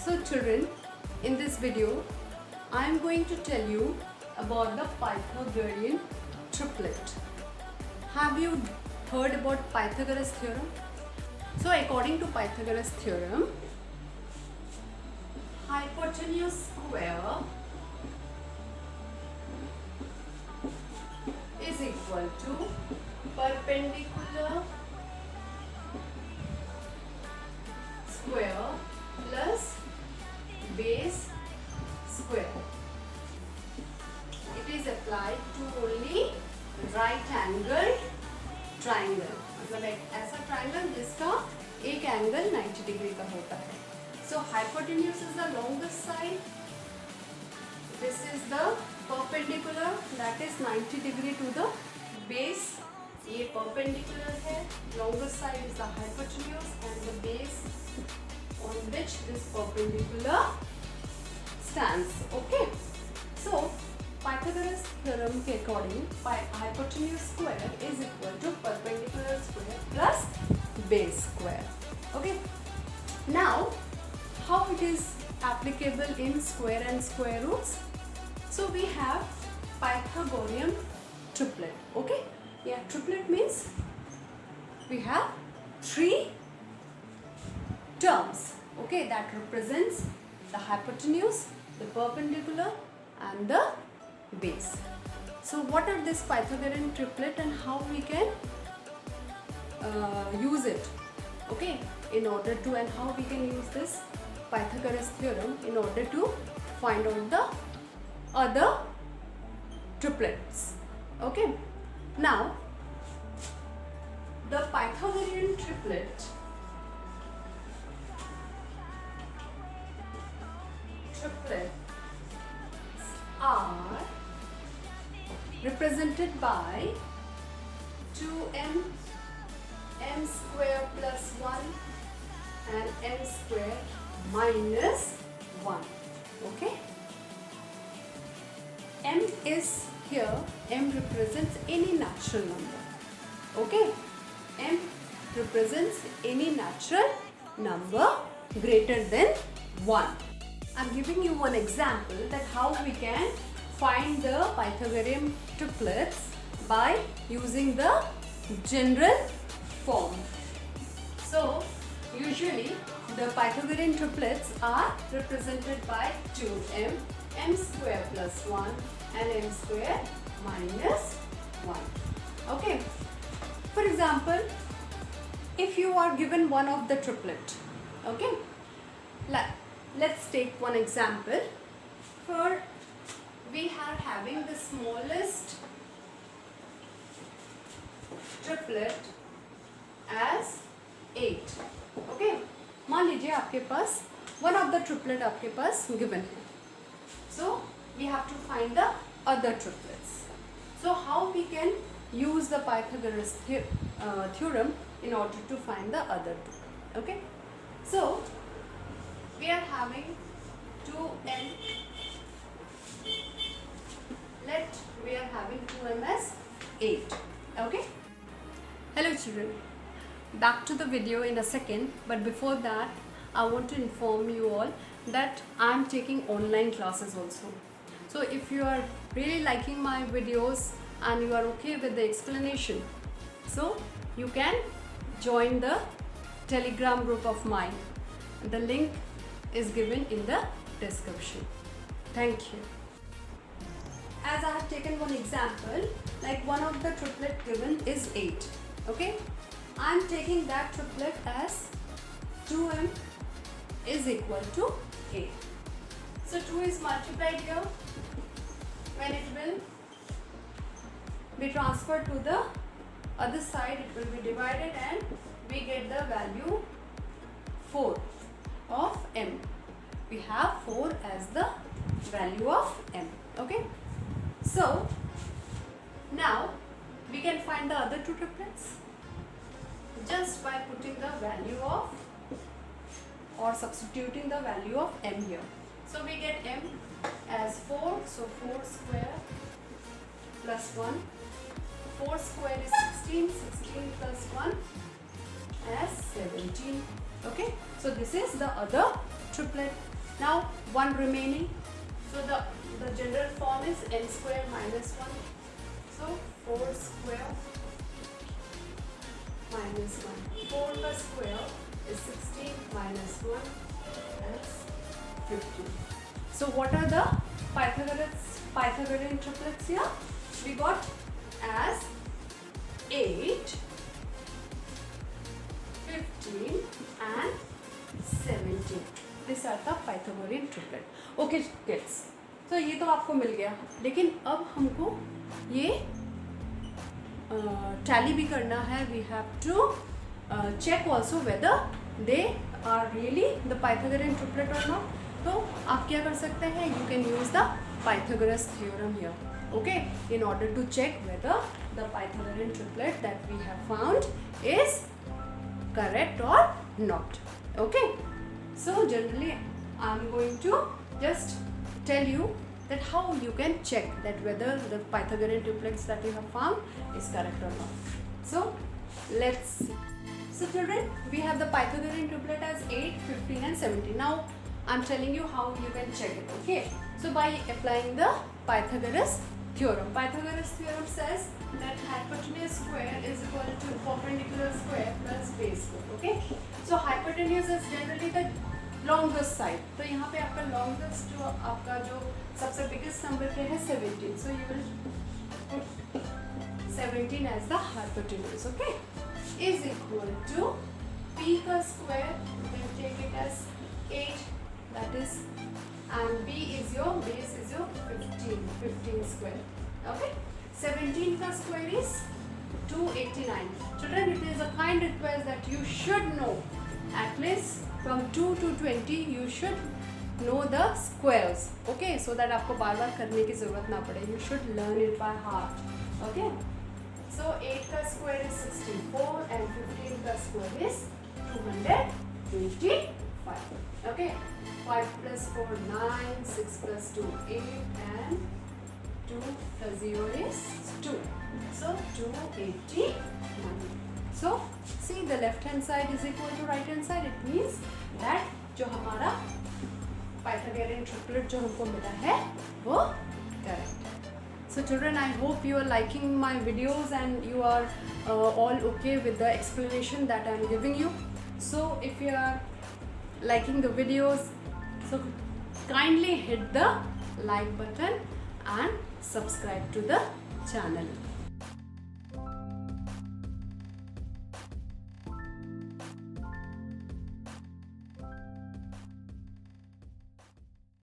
So children, in this video I am going to tell you about the Pythagorean triplet. Have you heard about Pythagoras theorem? So according to Pythagoras theorem, hypotenuse square is equal to perpendicular square plus base square. It is applied to only right angled triangle. मतलब एक ऐसा triangle जिसका एक angle 90 degree का होता है. So hypotenuse is the longest side. This is the perpendicular, that is 90 degree to the base. ये perpendicular है. Longest side is the hypotenuse and the base on which this perpendicular stands. Okay. So Pythagoras theorem के according, hypotenuse square is equal to perpendicular square plus base square. Okay. Now, how it is applicable in square and square roots? So we have Pythagorean triplet. Okay. Yeah, triplet means we have three terms. Okay, that represents the hypotenuse, the perpendicular, and the base. So what are this Pythagorean triplet and how we can use it? Okay, in order to, and how we can use this Pythagoras theorem in order to find out the other triplets. Okay, now the Pythagorean triplets are represented by 2m, m square plus 1 and m square minus 1. Okay, m is here, m represents any natural number. Okay, m represents any natural number greater than 1. I'm giving you one example that how we can find the Pythagorean triplets by using the general form. So usually the Pythagorean triplets are represented by 2m, m square plus 1 and m square minus 1. Okay. For example, if you are given one of the triplet, okay, let's take one example. For we are having the smallest triplet as 8. Okay, मान लीजिए आपके पास one of the triplet आपके पास given है. So we have to find the other triplets. So how we can use the Pythagoras theorem in order to find the other two. Okay, so we are having 2m, we are having 2m as 8. Okay. Hello children, back to the video in a second, but before that I want to inform you all that I am taking online classes also. So if you are really liking my videos and you are okay with the explanation, so you can join the Telegram group of mine. The link is given in the description. Thank you. As I have taken one example, like one of the triplet given is 8. Okay, I am taking that triplet as 2m is equal to 8. So 2 is multiplied here. When it will be transferred to the other side, it will be divided and we get the value 4 of m. We have 4 as the value of m. Okay, so now we can find the other two triplets just by putting the value of or substituting the value of m here. So we get m as 4, so 4 square plus 1. 4 square is 16, 16 plus 1 as 17. Okay, so this is the other triplet Now one remaining. So the general form is n square minus 1. So 4 square minus 1. 4 का square is 16 minus 1 is 15. So what are the Pythagorean triplets here? We got as 8, 15 and 17. These are the Pythagorean triplet. Okay kids. So ये तो आपको मिल गया, लेकिन अब हमको ये tally भी करना है. We have to check also whether they are really the Pythagorean triplet और नॉट. तो आप क्या कर सकते हैं, you can use the Pythagoras theorem here, okay, in order to check whether the Pythagorean triplet that we have found is correct और not. Okay, so generally I am going to just tell you that how you can check that whether the Pythagorean triplets that you have found is correct or not. So let's see. So children, we have the Pythagorean triplet as 8, 15 and 17. Now I am telling you how you can check it, okay. So by applying the Pythagoras theorem. Pythagoras theorem says that hypotenuse square is equal to perpendicular square plus base square, okay. So hypotenuse is generally the longest side. तो यहाँ पे आपका longest जो आपका जो सबसे biggest number पे है 17. So you will put 17 as the hypotenuse, okay. Is equal to p का square. You can take it as 8. That is, and b is your base is your 15 square, okay. 17 का square is 289. Children, it is a kind request that you should know at least from 2 to 20 you should know the squares, okay, so that आपको बार बार करने की ज़रूरत ना पड़े. You should learn it by heart, okay. So 8 का square is 64 and 15 का square is 225, okay. 5 plus 4 9, 6 plus 2 8 and 2 plus 0 is 2. So 281. So see, the left hand side is equal to right hand side. It means that जो हमारा Pythagorean triplet जो हमको मिला है वो correct. So children, I hope you are liking my videos and you are all okay with the explanation that I am giving you. So if you are liking the videos, so kindly hit the like button and subscribe to the channel.